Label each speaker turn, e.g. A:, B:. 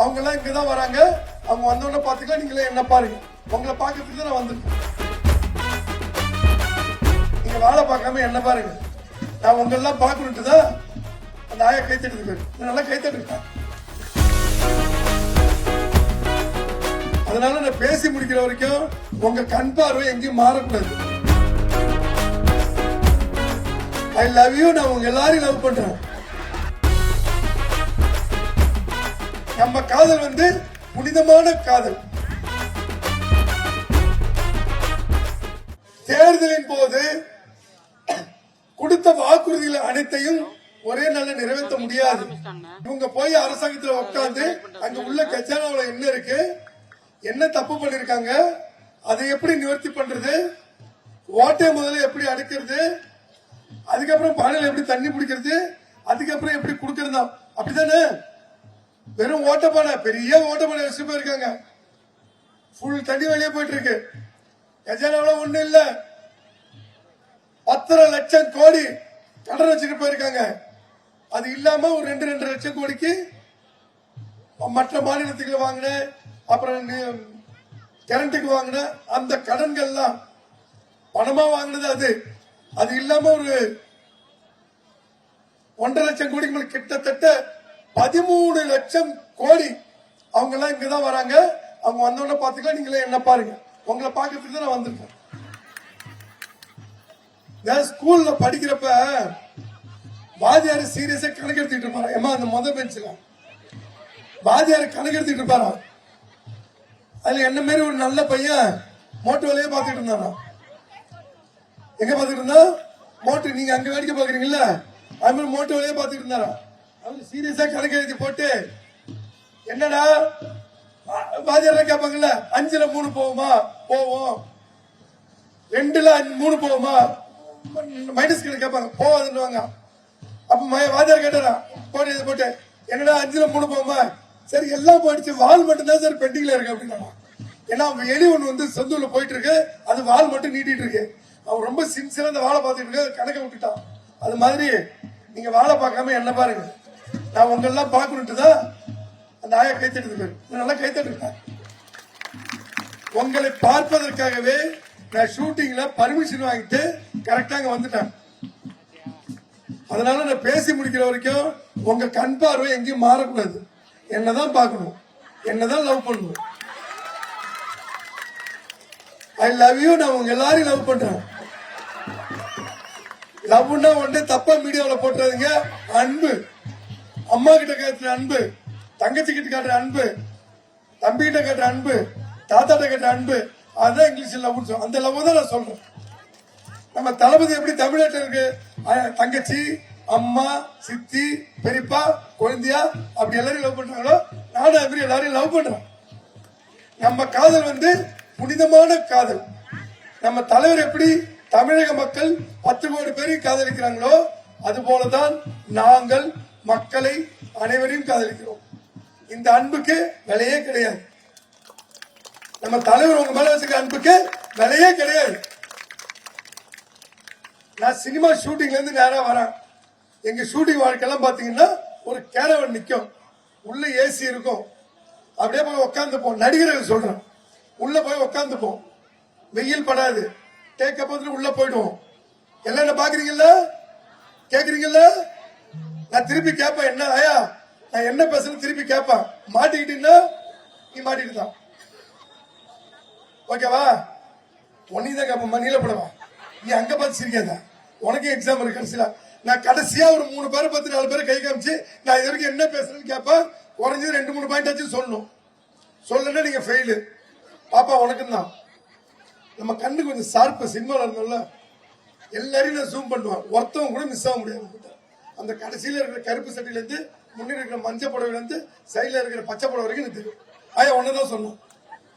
A: அவங்க எல்லாம் இங்கதான் வராங்க. அவங்க வந்தோடனே பாத்துக்கலாம். நீங்களே என்ன பாருங்க. உங்களை பாக்கிறதுக்கு தான் நான் வந்திருக்கேன். நீங்க வேலை பார்க்காம என்ன பாருங்க. நான் உங்க எல்லாம் பாக்கணுட்டு தான் அந்த ஆயா கைத்தட்டு போயிரு. நல்லா கைத்தட்டு. அதனால நான் பேசி முடிக்கிற வரைக்கும் உங்க கண் பார்வை எங்கேயும் மாறக்கூடாது. I love you. நான் உங்க எல்லாரையும் லவ் பண்றேன். நம்ம காதல் வந்து புனிதமான காதல். தேர்தலின் போது கொடுத்த வாக்குறுதிகள் அனைத்தையும் ஒரே நாள்ல நிறைவேற்ற முடியாது. இவங்க போய் அரசாங்கத்தில் உட்கார்ந்து அங்க உள்ள கஜானாவில் என்ன இருக்கு, என்ன தப்பு பண்ணிருக்காங்க, அதை எப்படி நிவர்த்தி பண்றது, ஓட்டை முதல்ல எப்படி அடைக்கிறது, அதுக்கப்புறம் பானையில எப்படி தண்ணி பிடிக்கிறது, அதுக்கப்புறம் எப்படி கொடுக்கறது, அப்படித்தானே. வெறும் ஓட்டப்பானை, பெரிய ஓட்டப்பானை வச்சு போயிருக்காங்க. ஃபுல் தண்ணி வெளியே போயிட்டு இருக்கு. கஜானாவில் ஒண்ணு இல்ல. 10 லட்சம் கோடி கடன் வச்சுட்டு போயிருக்காங்க. அது இல்லாம ஒரு 2 லட்சம் கோடிக்கு மற்ற மாநிலத்துக்கு வாங்கின, அப்புறம் கரண்ட்டுக்கு வாங்கின அந்த கடன்கள்லாம் பணமா வாங்கினது. அது இல்லாம ஒரு 1.5 லட்சம் கோடிக்கு மேல கிட்டத்தட்ட 13 லட்சம் கோடி. அவங்க எல்லாம் இங்கதான் வராங்க. அவங்க வந்தோடனே பாத்துக்கலாம். நீங்களே என்ன பாருங்க. உங்களை பாக்கிறதுக்கு தான் நான் வந்திருக்கேன். ஸ்கூல்ல படிக்கிறப்ப வாத்தியாரு சீரியஸா கணக்கு எடுத்துட்டு இருப்பாரு. ஏமா அந்த முதல் பெஞ்சில வாத்தியாரு கணக்கு எடுத்துட்டு இருப்பாரா. அதுல என்ன மாரி ஒரு நல்ல பையன் மோட்டு வேலையே பாத்துட்டு இருந்தாரா. எங்க பாத்துட்டு இருந்தா மோட்டு, நீங்க அங்க வேடிக்கை பாக்குறீங்கல்ல, அது மாதிரி மோட்டு வேலையே பாத்துட்டு இருந்தாரா. அவரு சீரியஸா கணக்கு எழுதி போட்டு, என்னடா வாத்தியார் கேட்பாங்கல்ல, 5ல 3 போவோமா, போவோம், 2ல 3 போவோமா, மைனஸ் கேட்பாங்க, போவாதுன்னு. அப்ப வாத்தியார் கேட்டாரா, போட்டு இது போட்டு, என்னடா 5ல 3 போவோமா, சரி எல்லாம் போயிடுச்சு, வால் மட்டும் தான் சார் பெண்டிங்ல இருக்கு அப்படின்னா. ஏன்னா அவங்க எலி ஒண்ணு வந்து சொந்தூர்ல போயிட்டு இருக்கு, அது வால் மட்டும் நீட்டிட்டு இருக்கு. அவன் ரொம்ப சின்சியரா அந்த வாழை பார்த்துட்டு இருக்கு, கணக்க விட்டுட்டான். அது மாதிரி நீங்க வாழை பார்க்காம என்ன பாருங்க. நான் உங்க எல்லாம் பாக்கணுட்டு தான் அந்த ஆயா கைத்தட்டு போயிரு. நல்லா கைத்தட்டு. உங்களை பார்ப்பதற்காகவே நான் ஷூட்டிங்ல பர்மிஷன் வாங்கிட்டு கரெக்டா அங்க வந்துட்டேன். அதனால நான் பேசி முடிக்கிற வரைக்கும் உங்க கண் பார்வை எங்கேயும் மாறக்கூடாது. என்னதான் பார்க்கணும், என்னதான் லவ் பண்ணணும். I love you. நான் உங்க எல்லாரையும் லவ் பண்றேன். லவ்னா ஒண்ணு தப்பா மீடியாவில் போட்டுறதுங்க. அன்பு, அம்மா கிட்ட காட்டுற அன்பு, தங்கச்சி கிட்ட காட்டுற அன்பு, தம்பி கிட்ட காட்டுற அன்பு, தாத்தாட்ட காட்டுற அன்பு, அதுதான் இங்கிலீஷ்ல லவ். அந்த லவ் தான் நான் சொல்றேன். நம்ம தளபதி எப்படி தமிழ்நாட்டில் இருக்கு, தங்கச்சி, அம்மா, சித்தி, பெரியப்பா, குழந்தையா, அப்படி எல்லாரையும் லவ் பண்றாங்களோ, நானும் அப்படி எல்லாரையும் லவ் பண்றேன். நம்ம காதல் வந்து புனிதமான காதல். நம்ம தலைவர் எப்படி தமிழக மக்கள் 10 கோடி பேரை காதலிக்கிறாங்களோ, அது போலதான் நாங்கள் மக்களை அனைவரையும் காதலிக்கிறோம். இந்த அன்புக்கு விலையே கிடையாது. நம்ம தலைவர் உங்க மேல வச்சுக்கிற அன்புக்கு விலையே கிடையாது. நான் சினிமா ஷூட்டிங்ல இருந்து நேரா வரேன். எங்க ஷூட்டிங் வாழ்க்கையெல்லாம் பாத்தீங்கன்னா ஒரு கேரவன் நிக்கும், உள்ள ஏசி இருக்கும், அப்படியே போய் உட்காந்துப்போம். நடிகர்கள் சொல்றேன், உள்ள போய் உட்காந்துப்போம், வெயில் படாது, டேக்க போது உள்ள போயிடுவோம். எல்லாம் என்ன பாக்குறீங்கல்ல, கேக்குறீங்கல்ல. நான் திருப்பி கேட்பேன், என்ன ஆயா நான் என்ன பேசுறேன்னு திருப்பி கேட்பேன். மாட்டிக்கிட்டீங்கன்னா நீ மாட்டிட்டு தான், ஓகேவா. ஒன்னையும் கேட்பேன், நீல போடுவா, நீ அங்க பார்த்து சிரிக்காத, உனக்கே எக்ஸாம் இருக்கு. கடைசியில நான் கடைசியா ஒரு 3 பேரை 4 பேரை கை காமிச்சு நான் இது வரைக்கும் என்ன பேசுறேன்னு கேட்பேன். குறைஞ்சது 2-3 பாயிண்ட் ஆச்சு சொல்லணும். சொல்லணும்னா நீங்க ஃபெயிலு. பாப்பா உனக்கும் தான். நம்ம கண்ணு கொஞ்சம் ஷார்ப்பா சினிமாவில் இருந்தோம்ல, எல்லாரையும் நான் ஜூம் பண்ணுவேன். ஒருத்தவங்க கூட மிஸ் ஆக முடியாது. அந்த கடைசியில இருக்கிற கருப்பு சட்டையில இருந்து, முன்னாடி இருக்கிற மஞ்சள் புடவைல இருந்து, சைட்ல இருக்கிற பச்சை புடவை வரைக்கும் எனக்கு தெரியும். ஆயா ஒன்னதான் சொன்னோம்.